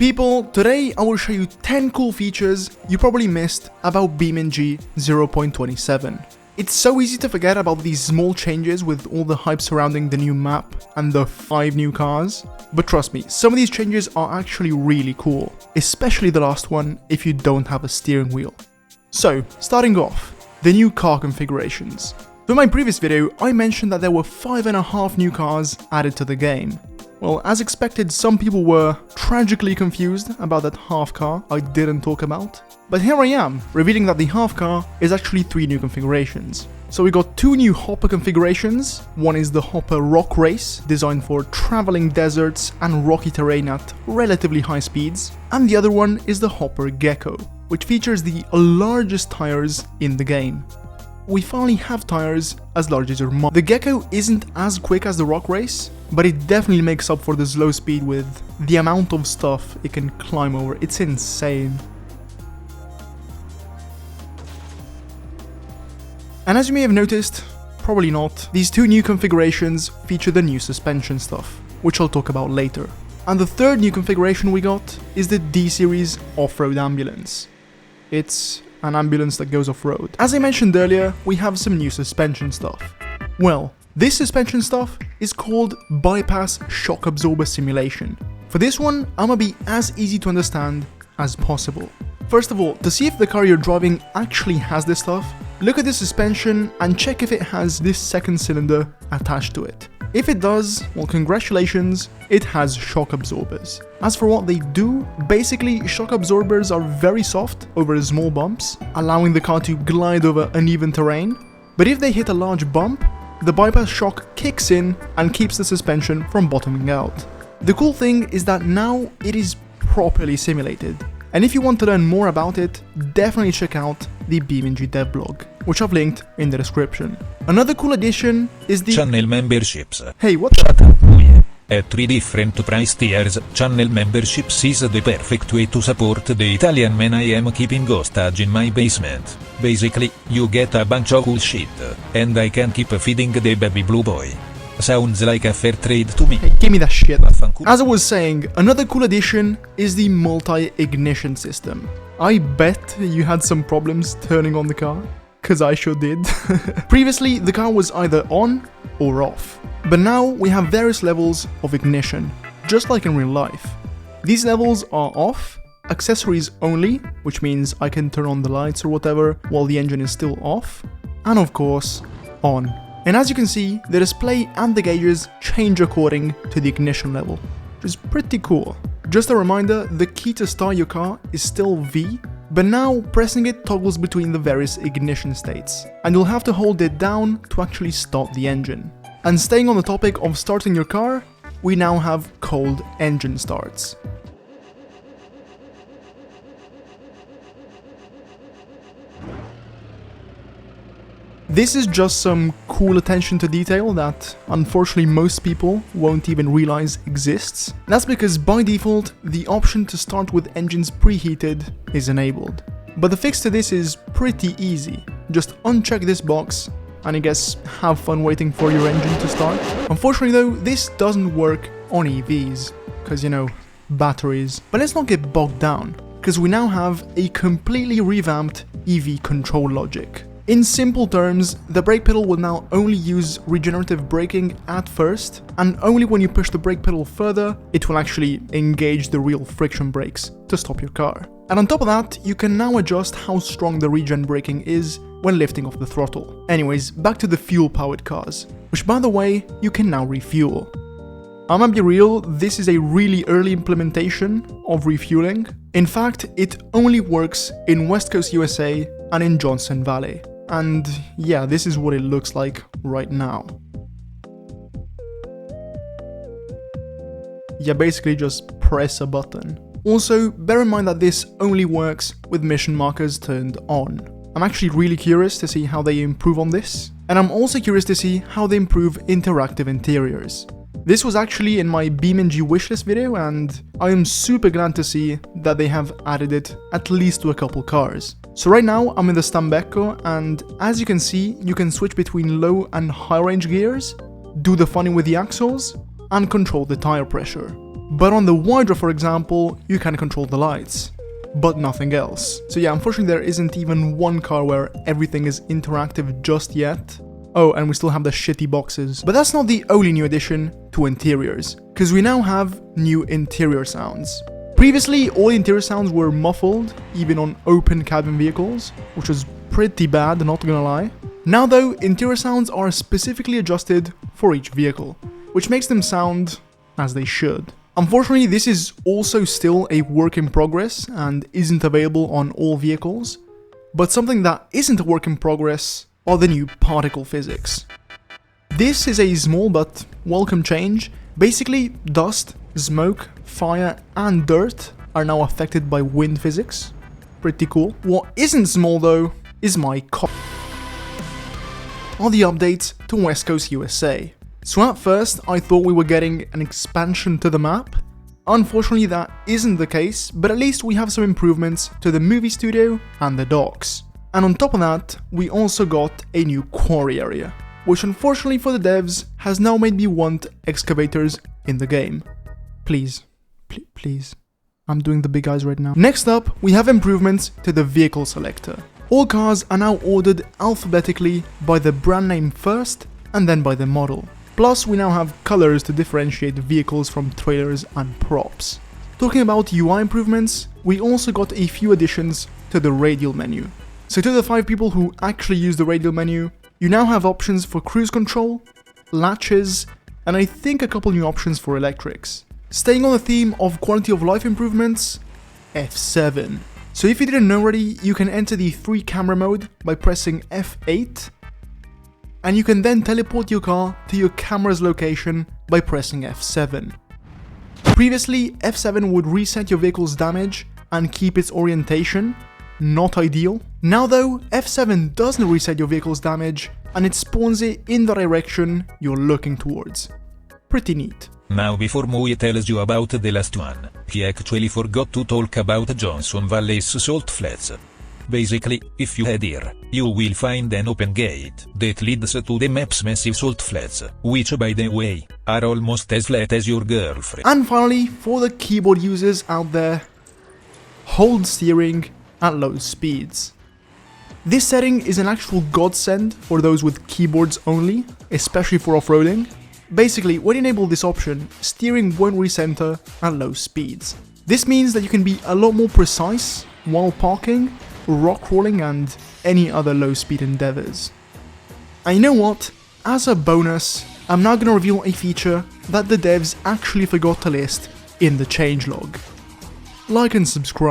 People, today I will show you 10 cool features you probably missed about BeamNG 0.27. It's so easy to forget about these small changes with all the hype surrounding the new map and the 5 new cars, but trust me, some of these changes are actually really cool, especially the last one if you don't have a steering wheel. So, starting off, the new car configurations. In my previous video, I mentioned that there were 5.5 new cars added to the game. Well, as expected, some people were tragically confused about that half car I didn't talk about. But here I am, revealing that the half car is actually 3 new configurations. So we got 2 new hopper configurations. One is the hopper rock race, designed for traveling deserts and rocky terrain at relatively high speeds. And the other one is the hopper gecko, which features the largest tires in the game. We finally have tires as large as your mom. The gecko isn't as quick as the rock race, but it definitely makes up for the slow speed with the amount of stuff it can climb over. It's insane. And as you may have noticed, probably not, these 2 new configurations feature the new suspension stuff, which I'll talk about later. And the 3rd new configuration we got is the D-Series off-road ambulance. It's an ambulance that goes off-road. As I mentioned earlier, we have some new suspension stuff. Well, this suspension stuff is called Bypass Shock Absorber Simulation. For this one, I'm gonna be as easy to understand as possible. First of all, to see if the car you're driving actually has this stuff, look at the suspension and check if it has this second cylinder attached to it. If it does, well, congratulations, it has shock absorbers. As for what they do, basically shock absorbers are very soft over small bumps, allowing the car to glide over uneven terrain. But if they hit a large bump, the bypass shock kicks in and keeps the suspension from bottoming out. The cool thing is that now it is properly simulated. And if you want to learn more about it, definitely check out the BeamNG devlog, which I've linked in the description. Another cool addition is the channel memberships. Hey, what the? Shut up, boy. At 3 different price tiers, channel memberships is the perfect way to support the Italian man I am keeping hostage in my basement. Basically, you get a bunch of cool shit, and I can keep feeding the baby blue boy. Sounds like a fair trade to me. Hey, give me that shit. As I was saying, another cool addition is the multi-ignition system. I bet you had some problems turning on the car, cause I sure did. Previously, the car was either on or off, but now we have various levels of ignition, just like in real life. These levels are off, accessories only, which means I can turn on the lights or whatever while the engine is still off, and of course, on. And as you can see, the display and the gauges change according to the ignition level, which is pretty cool. Just a reminder, the key to start your car is still V, but now pressing it toggles between the various ignition states, and you'll have to hold it down to actually start the engine. And staying on the topic of starting your car, we now have cold engine starts. This is just some cool attention to detail that unfortunately most people won't even realize exists. That's because by default, the option to start with engines preheated is enabled. But the fix to this is pretty easy. Just uncheck this box and I guess have fun waiting for your engine to start. Unfortunately though, this doesn't work on EVs, because you know, batteries. But let's not get bogged down, because we now have a completely revamped EV control logic. In simple terms, the brake pedal will now only use regenerative braking at first, and only when you push the brake pedal further, it will actually engage the real friction brakes to stop your car. And on top of that, you can now adjust how strong the regen braking is when lifting off the throttle. Anyways, back to the fuel-powered cars, which by the way, you can now refuel. I'm gonna be real, this is a really early implementation of refueling. In fact, it only works in West Coast USA and in Johnson Valley. And yeah, this is what it looks like right now. Yeah, basically just press a button. Also, bear in mind that this only works with mission markers turned on. I'm actually really curious to see how they improve on this, and I'm also curious to see how they improve interactive interiors. This was actually in my BeamNG wishlist video, and I am super glad to see that they have added it at least to a couple cars. So right now I'm in the Stambecco, and as you can see, you can switch between low and high range gears, do the funny with the axles, and control the tire pressure. But on the Hydra, for example, you can control the lights, but nothing else. So yeah, unfortunately there isn't even one car where everything is interactive just yet. Oh, and we still have the shitty boxes. But that's not the only new addition to interiors, because we now have new interior sounds. Previously, all interior sounds were muffled, even on open cabin vehicles, which was pretty bad, not gonna lie. Now though, interior sounds are specifically adjusted for each vehicle, which makes them sound as they should. Unfortunately, this is also still a work in progress and isn't available on all vehicles, but something that isn't a work in progress are the new particle physics. This is a small but welcome change. Basically, dust, smoke, fire and dirt are now affected by wind physics. Pretty cool. What isn't small though is my car. Are the updates to West Coast USA. So at first I thought we were getting an expansion to the map. Unfortunately that isn't the case, but at least we have some improvements to the movie studio and the docks. And on top of that, we also got a new quarry area, which unfortunately for the devs has now made me want excavators in the game. Please. Please. I'm doing the big eyes right now. Next up, we have improvements to the vehicle selector. All cars are now ordered alphabetically by the brand name first and then by the model. Plus, we now have colors to differentiate vehicles from trailers and props. Talking about UI improvements, we also got a few additions to the radial menu. So to the 5 people who actually use the radial menu, you now have options for cruise control, latches, and I think a couple new options for electrics. Staying on the theme of quality of life improvements, F7. So if you didn't know already, you can enter the 3 camera mode by pressing F8, and you can then teleport your car to your camera's location by pressing F7. Previously, F7 would reset your vehicle's damage and keep its orientation. Not ideal. Now though, F7 doesn't reset your vehicle's damage and it spawns it in the direction you're looking towards. Pretty neat. Now before Moe tells you about the last one, he actually forgot to talk about Johnson Valley's salt flats. Basically, if you head here, you will find an open gate that leads to the map's massive salt flats, which by the way, are almost as flat as your girlfriend. And finally, for the keyboard users out there, hold steering at low speeds. This setting is an actual godsend for those with keyboards only, especially for off-roading. Basically, when you enable this option, steering won't recenter at low speeds. This means that you can be a lot more precise while parking, rock crawling and any other low speed endeavors. And you know what? As a bonus, I'm now gonna reveal a feature that the devs actually forgot to list in the changelog. Like and subscribe.